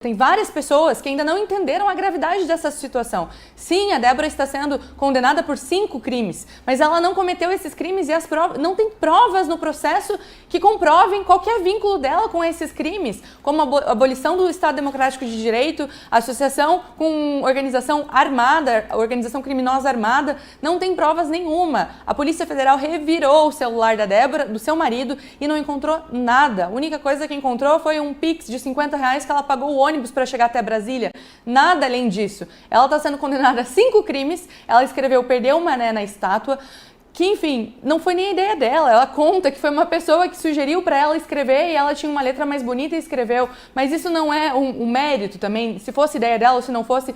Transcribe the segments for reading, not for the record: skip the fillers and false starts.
Tem várias pessoas que ainda não entenderam a gravidade dessa situação. Sim, a Débora está sendo condenada por 5 crimes, mas ela não cometeu esses crimes e não tem provas no processo que comprovem qualquer vínculo dela com esses crimes, como a abolição do Estado Democrático de Direito, associação com organização armada, organização criminosa armada, não tem provas nenhuma. A Polícia Federal revirou o celular da Débora, do seu marido, e não encontrou nada. A única coisa que encontrou foi um Pix de R$50 que ela pagou o ônibus para chegar até Brasília. Nada além disso. Ela está sendo condenada a 5 crimes. Ela escreveu "Perdeu o Mané" na estátua, que, enfim, não foi nem ideia dela. Ela conta que foi uma pessoa que sugeriu para ela escrever e ela tinha uma letra mais bonita e escreveu. Mas isso não é um mérito também. Se fosse ideia dela ou se não fosse,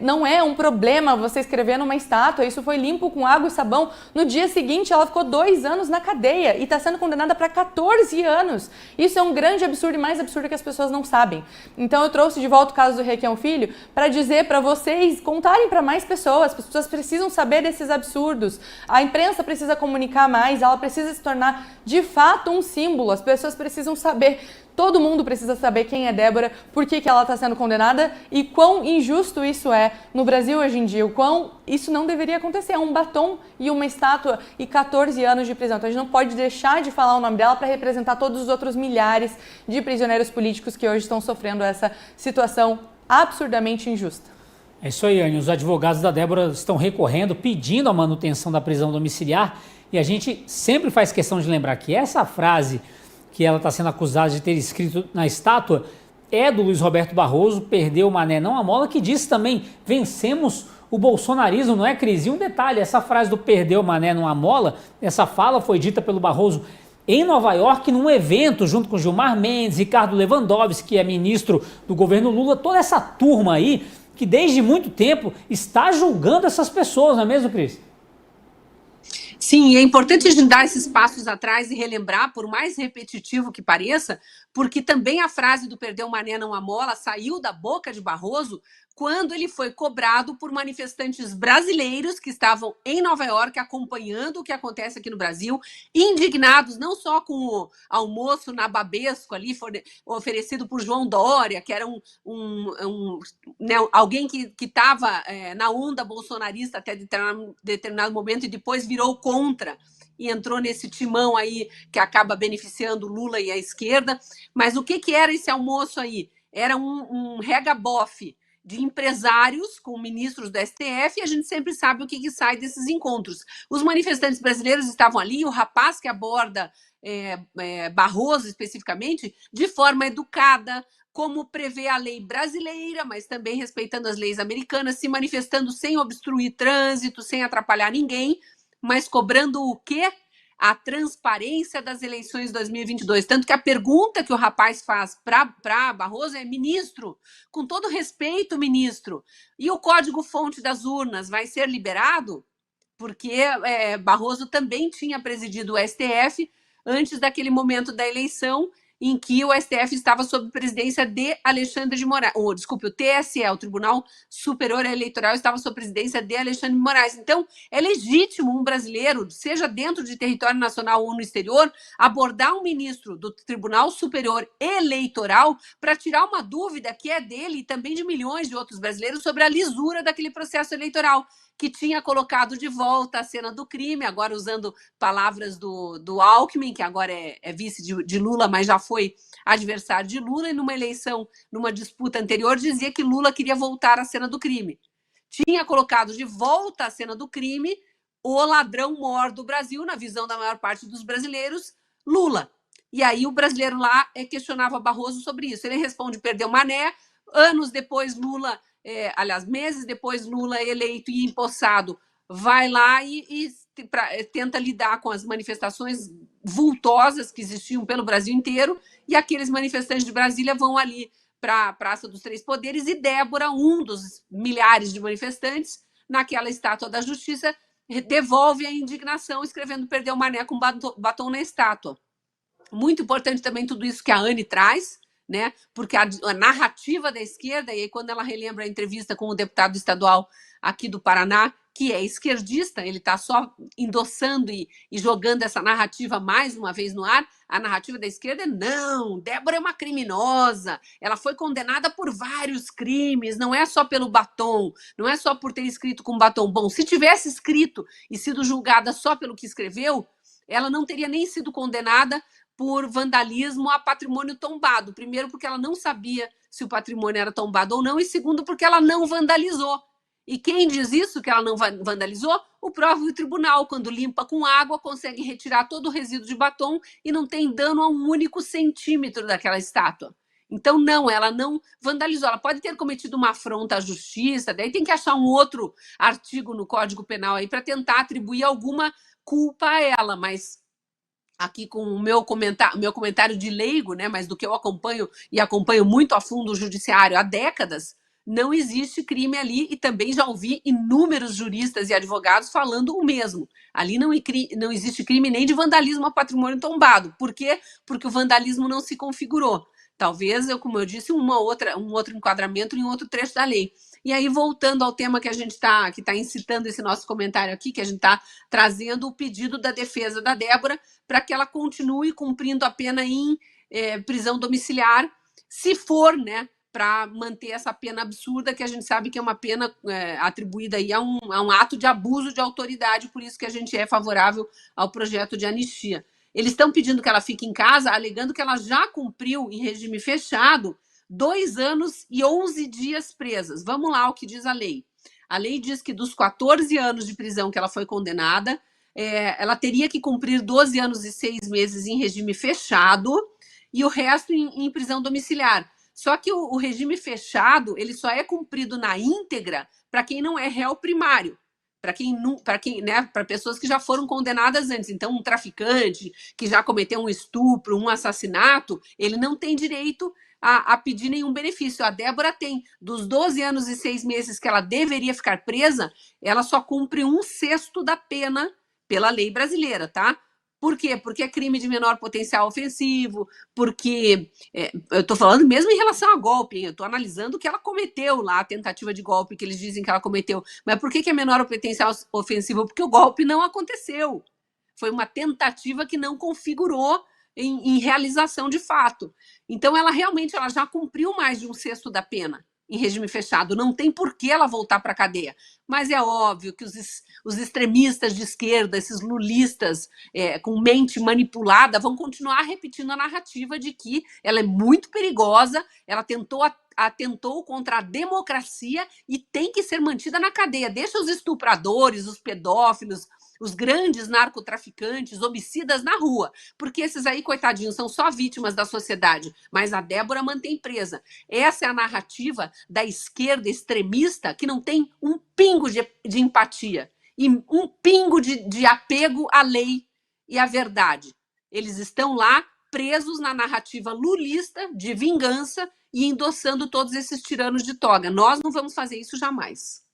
não é um problema você escrever numa estátua. Isso foi limpo com água e sabão. No dia seguinte, ela ficou 2 anos na cadeia e está sendo condenada para 14 anos. Isso é um grande absurdo e mais absurdo que as pessoas não sabem. Então eu trouxe de volta o caso do Requião Filho para dizer para vocês contarem para mais pessoas. As pessoas precisam saber desses absurdos. A imprensa precisa comunicar mais, ela precisa se tornar de fato um símbolo. As pessoas precisam saber, todo mundo precisa saber quem é Débora, por que ela está sendo condenada e quão injusto isso é no Brasil hoje em dia, o quão isso não deveria acontecer. É um batom e uma estátua e 14 anos de prisão. Então a gente não pode deixar de falar o nome dela para representar todos os outros milhares de prisioneiros políticos que hoje estão sofrendo essa situação absurdamente injusta. É isso aí, Anny. Os advogados da Débora estão recorrendo, pedindo a manutenção da prisão domiciliar, e a gente sempre faz questão de lembrar que essa frase que ela está sendo acusada de ter escrito na estátua é do Luiz Roberto Barroso, "Perdeu o Mané, não a mola", que disse também: "Vencemos o bolsonarismo", não é, Cris? E um detalhe, essa frase do "perdeu o Mané, não a mola", essa fala foi dita pelo Barroso em Nova York, num evento junto com Gilmar Mendes, Ricardo Lewandowski, que é ministro do governo Lula, toda essa turma aí que desde muito tempo está julgando essas pessoas, não é mesmo, Cris? Sim, é importante a gente dar esses passos atrás e relembrar, por mais repetitivo que pareça, porque também a frase do "perdeu o Mané, não a mola" saiu da boca de Barroso quando ele foi cobrado por manifestantes brasileiros que estavam em Nova York acompanhando o que acontece aqui no Brasil, indignados não só com o almoço na Babesco ali, oferecido por João Dória, que era alguém que estava na onda bolsonarista até determinado momento e depois virou contra e entrou nesse timão aí que acaba beneficiando Lula e a esquerda. Mas o que era esse almoço aí? Era um regabofe de empresários com ministros do STF, e a gente sempre sabe o que sai desses encontros. Os manifestantes brasileiros estavam ali, o rapaz que aborda Barroso especificamente, de forma educada, como prevê a lei brasileira, mas também respeitando as leis americanas, se manifestando sem obstruir trânsito, sem atrapalhar ninguém, mas cobrando o quê? A transparência das eleições de 2022. Tanto que a pergunta que o rapaz faz para Barroso é: "Ministro, com todo respeito, ministro, e o código-fonte das urnas vai ser liberado?" Porque Barroso também tinha presidido o STF antes daquele momento da eleição em que o STF estava sob presidência de Alexandre de Moraes. Desculpe, o TSE, o Tribunal Superior Eleitoral, estava sob presidência de Alexandre de Moraes. Então, é legítimo um brasileiro, seja dentro de território nacional ou no exterior, abordar um ministro do Tribunal Superior Eleitoral para tirar uma dúvida que é dele e também de milhões de outros brasileiros sobre a lisura daquele processo eleitoral, que tinha colocado de volta a cena do crime, agora usando palavras do Alckmin, que agora é vice de Lula, mas já foi adversário de Lula, e numa eleição, numa disputa anterior, dizia que Lula queria voltar à cena do crime. Tinha colocado de volta à cena do crime o ladrão maior do Brasil, na visão da maior parte dos brasileiros, Lula. E aí o brasileiro lá questionava Barroso sobre isso. Ele responde: "Perdeu Mané". Anos depois, Lula... meses depois, Lula eleito e empossado, vai lá e tenta lidar com as manifestações vultosas que existiam pelo Brasil inteiro, e aqueles manifestantes de Brasília vão ali para a Praça dos Três Poderes, e Débora, um dos milhares de manifestantes, naquela estátua da Justiça, devolve a indignação escrevendo "Perdeu o Mané" com batom na estátua. Muito importante também tudo isso que a Anny traz, né? Porque a narrativa da esquerda, e aí quando ela relembra a entrevista com o deputado estadual aqui do Paraná, que é esquerdista, ele está só endossando e jogando essa narrativa mais uma vez no ar. A narrativa da esquerda é: não, Débora é uma criminosa, ela foi condenada por vários crimes, não é só pelo batom, não é só por ter escrito com batom. Bom, se tivesse escrito e sido julgada só pelo que escreveu, ela não teria nem sido condenada por vandalismo a patrimônio tombado. Primeiro, porque ela não sabia se o patrimônio era tombado ou não, e segundo, porque ela não vandalizou. E quem diz isso, que ela não vandalizou? O próprio tribunal, quando limpa com água, consegue retirar todo o resíduo de batom e não tem dano a um único centímetro daquela estátua. Então, não, ela não vandalizou. Ela pode ter cometido uma afronta à justiça, daí tem que achar um outro artigo no Código Penal aí para tentar atribuir alguma culpa a ela, mas aqui com o meu comentário de leigo, né, mas do que eu acompanho, e acompanho muito a fundo o judiciário há décadas, não existe crime ali, e também já ouvi inúmeros juristas e advogados falando o mesmo. Ali não existe crime nem de vandalismo a patrimônio tombado. Por quê? Porque o vandalismo não se configurou. Talvez, como eu disse, um outro enquadramento em outro trecho da lei. E aí, voltando ao tema que a gente está incitando esse nosso comentário aqui, que a gente está trazendo o pedido da defesa da Débora para que ela continue cumprindo a pena em prisão domiciliar, se for, né, para manter essa pena absurda, que a gente sabe que é uma pena atribuída aí a um ato de abuso de autoridade, por isso que a gente é favorável ao projeto de anistia. Eles estão pedindo que ela fique em casa, alegando que ela já cumpriu em regime fechado 2 anos e 11 dias presas. Vamos lá o que diz a lei. A lei diz que dos 14 anos de prisão que ela foi condenada, ela teria que cumprir 12 anos e 6 meses em regime fechado e o resto em prisão domiciliar. Só que o regime fechado, ele só é cumprido na íntegra para quem não é réu primário, para pessoas que já foram condenadas antes. Então, um traficante que já cometeu um estupro, um assassinato, ele não tem direito a pedir nenhum benefício. A Débora tem. Dos 12 anos e 6 meses que ela deveria ficar presa, ela só cumpre 1/6 da pena pela lei brasileira, tá? Por quê? Porque é crime de menor potencial ofensivo, porque eu estou falando mesmo em relação a golpe, hein? Eu estou analisando o que ela cometeu lá, a tentativa de golpe que eles dizem que ela cometeu. Mas por que é menor potencial ofensivo? Porque o golpe não aconteceu. Foi uma tentativa que não configurou em realização de fato. Então, ela realmente já cumpriu mais de 1/6 da pena em regime fechado. Não tem por que ela voltar para a cadeia. Mas é óbvio que os extremistas de esquerda, esses lulistas com mente manipulada, vão continuar repetindo a narrativa de que ela é muito perigosa, ela atentou contra a democracia e tem que ser mantida na cadeia. Deixa os estupradores, os pedófilos, os grandes narcotraficantes, homicidas na rua, porque esses aí, coitadinhos, são só vítimas da sociedade, mas a Débora mantém presa. Essa é a narrativa da esquerda extremista que não tem um pingo de empatia e um pingo de apego à lei e à verdade. Eles estão lá presos na narrativa lulista de vingança e endossando todos esses tiranos de toga. Nós não vamos fazer isso jamais.